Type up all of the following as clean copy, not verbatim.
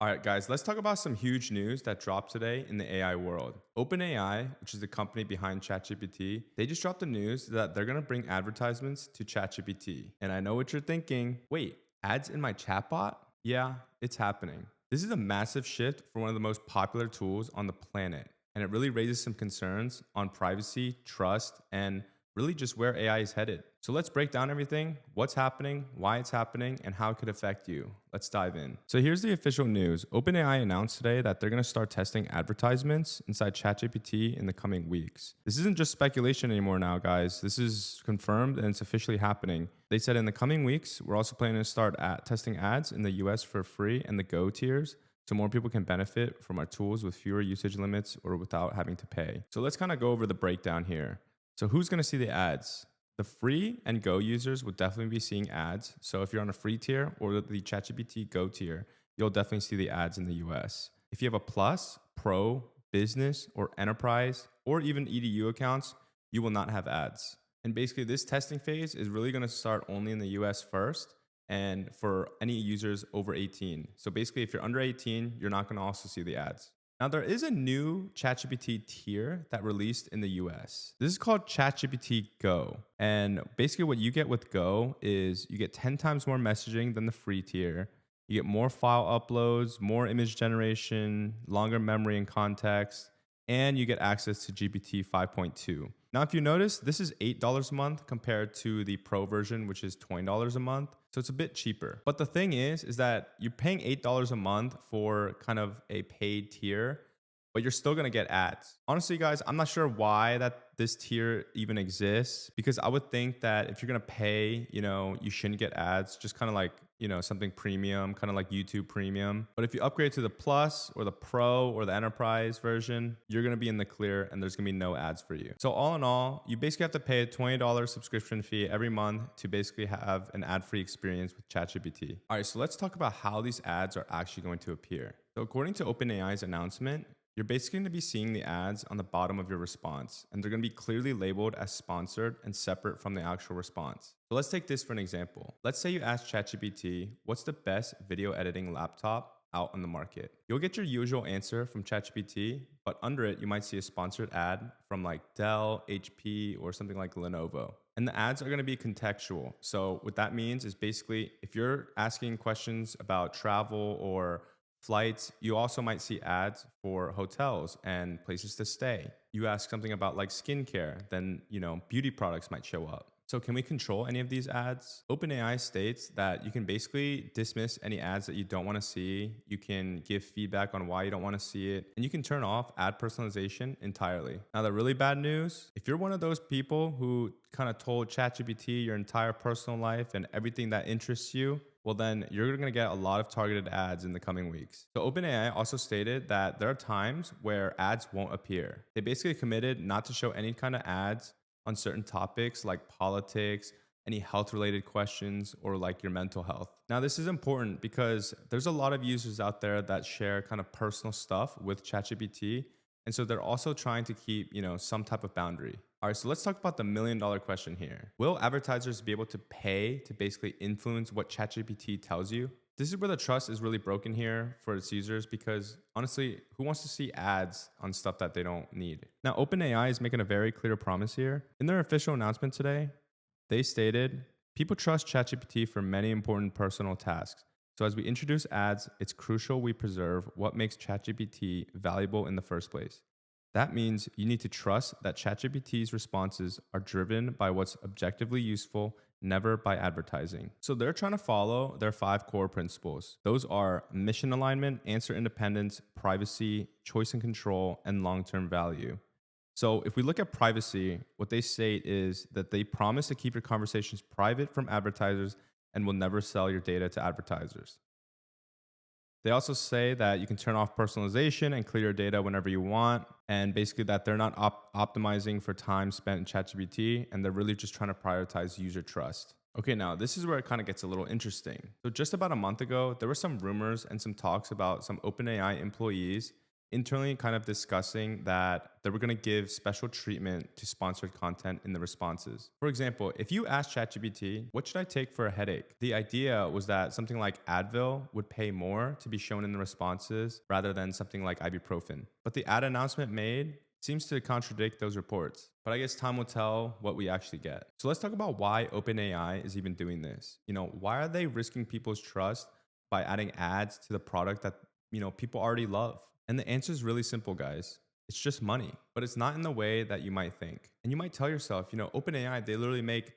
All right, guys, let's talk about some huge news that dropped today in the AI world. OpenAI, which is the company behind ChatGPT, they just dropped the news that they're going to bring advertisements to ChatGPT. And I know what you're thinking. Wait, ads in my chatbot? Yeah, it's happening. This is a massive shift for one of the most popular tools on the planet. And it really raises some concerns on privacy, trust, and really just where AI is headed. So let's break down everything, what's happening, why it's happening, and how it could affect you. Let's dive in. So here's the official news. OpenAI announced today that they're going to start testing advertisements inside ChatGPT in the coming weeks. This isn't just speculation anymore now, guys. This is confirmed and it's officially happening. They said in the coming weeks, we're also planning to start testing ads in the US for free and the Go tiers, so more people can benefit from our tools with fewer usage limits or without having to pay. So let's kind of go over the breakdown here. So who's going to see the ads? The free and Go users will definitely be seeing ads. So if you're on a free tier or the ChatGPT Go tier, you'll definitely see the ads in the US. If you have a Plus, Pro, Business, or Enterprise, or even EDU accounts, you will not have ads. And basically, this testing phase is really going to start only in the US first and for any users over 18. So basically, if you're under 18, you're not going to also see the ads. Now, there is a new ChatGPT tier that released in the US. This is called ChatGPT Go. And basically, what you get with Go is you get 10 times more messaging than the free tier. You get more file uploads, more image generation, longer memory and context, and you get access to GPT 5.2. Now, if you notice, this is $8 a month compared to the Pro version, which is $20 a month. So it's a bit cheaper. But the thing is that you're paying $8 a month for kind of a paid tier, but you're still gonna get ads. Honestly, guys, I'm not sure why that this tier even exists, because I would think that if you're gonna pay, you shouldn't get ads, just kind of like, something premium, kind of like YouTube premium. But if you upgrade to the Plus or the Pro or the Enterprise version, you're gonna be in the clear and there's gonna be no ads for you. So all in all, you basically have to pay a $20 subscription fee every month to basically have an ad-free experience with ChatGPT. All right, so let's talk about how these ads are actually going to appear. So according to OpenAI's announcement, you're basically going to be seeing the ads on the bottom of your response, and they're going to be clearly labeled as sponsored and separate from the actual response. So let's take this for an example. Let's say you ask ChatGPT, what's the best video editing laptop out on the market? You'll get your usual answer from ChatGPT, but under it, you might see a sponsored ad from like Dell, HP, or something like Lenovo. And the ads are going to be contextual. So what that means is basically if you're asking questions about travel or flights, you also might see ads for hotels and places to stay. You ask something about like skincare, then, beauty products might show up. So can we control any of these ads? OpenAI states that you can basically dismiss any ads that you don't want to see. You can give feedback on why you don't want to see it, and you can turn off ad personalization entirely. Now, the really bad news, if you're one of those people who kind of told ChatGPT your entire personal life and everything that interests you, well, then you're going to get a lot of targeted ads in the coming weeks. So OpenAI also stated that there are times where ads won't appear. They basically committed not to show any kind of ads on certain topics like politics, any health related questions, or like your mental health. Now, this is important because there's a lot of users out there that share kind of personal stuff with ChatGPT. And so they're also trying to keep, some type of boundary. All right, so let's talk about the $1 million question here. Will advertisers be able to pay to basically influence what ChatGPT tells you? This is where the trust is really broken here for its users, because honestly, who wants to see ads on stuff that they don't need? Now, OpenAI is making a very clear promise here. In their official announcement today, they stated, people trust ChatGPT for many important personal tasks. So as we introduce ads, it's crucial we preserve what makes ChatGPT valuable in the first place. That means you need to trust that ChatGPT's responses are driven by what's objectively useful, never by advertising. So they're trying to follow their 5 core principles. Those are mission alignment, answer independence, privacy, choice and control, and long-term value. So if we look at privacy, what they state is that they promise to keep your conversations private from advertisers and will never sell your data to advertisers. They also say that you can turn off personalization and clear your data whenever you want, and basically that they're not optimizing for time spent in ChatGPT, and they're really just trying to prioritize user trust. Okay, now this is where it kind of gets a little interesting. So just about a month ago, there were some rumors and some talks about some OpenAI employees internally kind of discussing that they were going to give special treatment to sponsored content in the responses. For example, if you ask ChatGPT, what should I take for a headache? The idea was that something like Advil would pay more to be shown in the responses rather than something like ibuprofen. But the ad announcement made seems to contradict those reports. But I guess time will tell what we actually get. So let's talk about why OpenAI is even doing this. Why are they risking people's trust by adding ads to the product that, people already love? And the answer is really simple, guys. It's just money, but it's not in the way that you might think. And you might tell yourself, OpenAI, they literally make,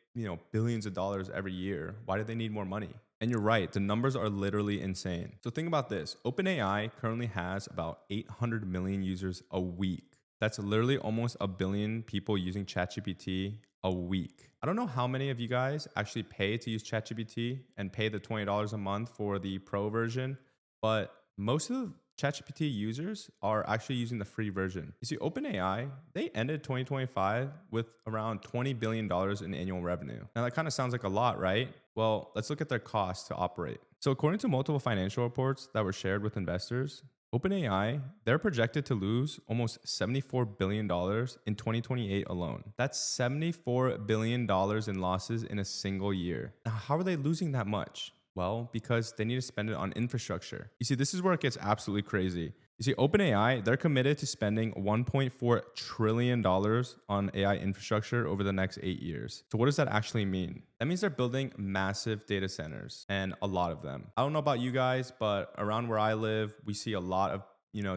billions of dollars every year. Why do they need more money? And you're right, the numbers are literally insane. So think about this. OpenAI currently has about 800 million users a week. That's literally almost a billion people using ChatGPT a week. I don't know how many of you guys actually pay to use ChatGPT and pay the $20 a month for the pro version, but most of the ChatGPT users are actually using the free version. You see, OpenAI, they ended 2025 with around $20 billion in annual revenue. Now, that kind of sounds like a lot, right? Well, let's look at their costs to operate. So according to multiple financial reports that were shared with investors, OpenAI, they're projected to lose almost $74 billion in 2028 alone. That's $74 billion in losses in a single year. Now, how are they losing that much? Well, because they need to spend it on infrastructure. You see, this is where it gets absolutely crazy. You see, OpenAI, they're committed to spending $1.4 trillion on AI infrastructure over the next 8 years. So what does that actually mean? That means they're building massive data centers, and a lot of them. I don't know about you guys, but around where I live, we see a lot of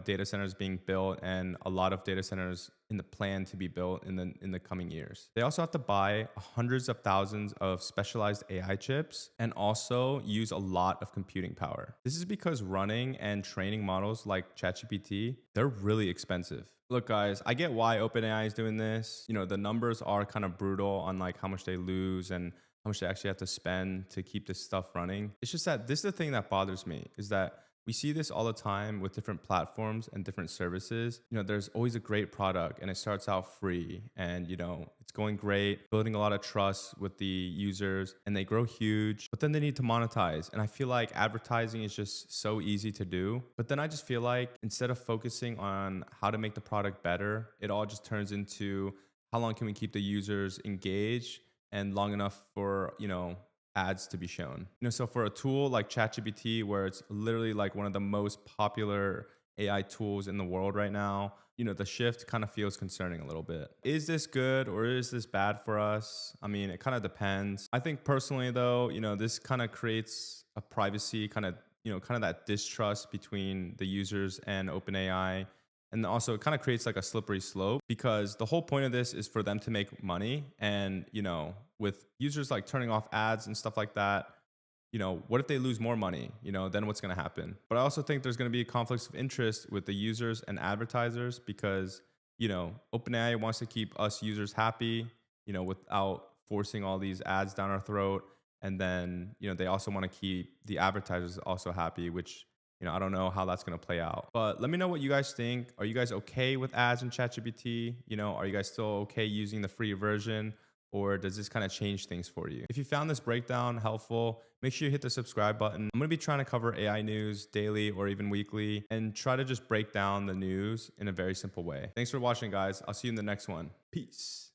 data centers being built and a lot of data centers in the plan to be built in the coming years. They also have to buy hundreds of thousands of specialized AI chips and also use a lot of computing power. This is because running and training models like ChatGPT, they're really expensive. Look, guys, I get why OpenAI is doing this. The numbers are kind of brutal on like how much they lose and how much they actually have to spend to keep this stuff running. It's just that this is the thing that bothers me, is that we see this all the time with different platforms and different services. There's always a great product and it starts out free and, it's going great, building a lot of trust with the users, and they grow huge, but then they need to monetize. And I feel like advertising is just so easy to do. But then I just feel like instead of focusing on how to make the product better, it all just turns into how long can we keep the users engaged and long enough for, ads to be shown. So for a tool like ChatGPT, where it's literally like one of the most popular AI tools in the world right now, the shift kind of feels concerning a little bit. Is this good or is this bad for us? I mean, it kind of depends. I think personally though, this kind of creates a privacy kind of that distrust between the users and OpenAI. And also it kind of creates like a slippery slope, because the whole point of this is for them to make money. And, with users like turning off ads and stuff like that, what if they lose more money? Then what's going to happen? But I also think there's going to be conflicts of interest with the users and advertisers, because, OpenAI wants to keep us users happy, without forcing all these ads down our throat. And then, they also want to keep the advertisers also happy, which, I don't know how that's going to play out. But let me know what you guys think. Are you guys okay with ads in ChatGPT? Are you guys still okay using the free version? Or does this kind of change things for you? If you found this breakdown helpful, make sure you hit the subscribe button. I'm going to be trying to cover AI news daily or even weekly and try to just break down the news in a very simple way. Thanks for watching, guys. I'll see you in the next one. Peace.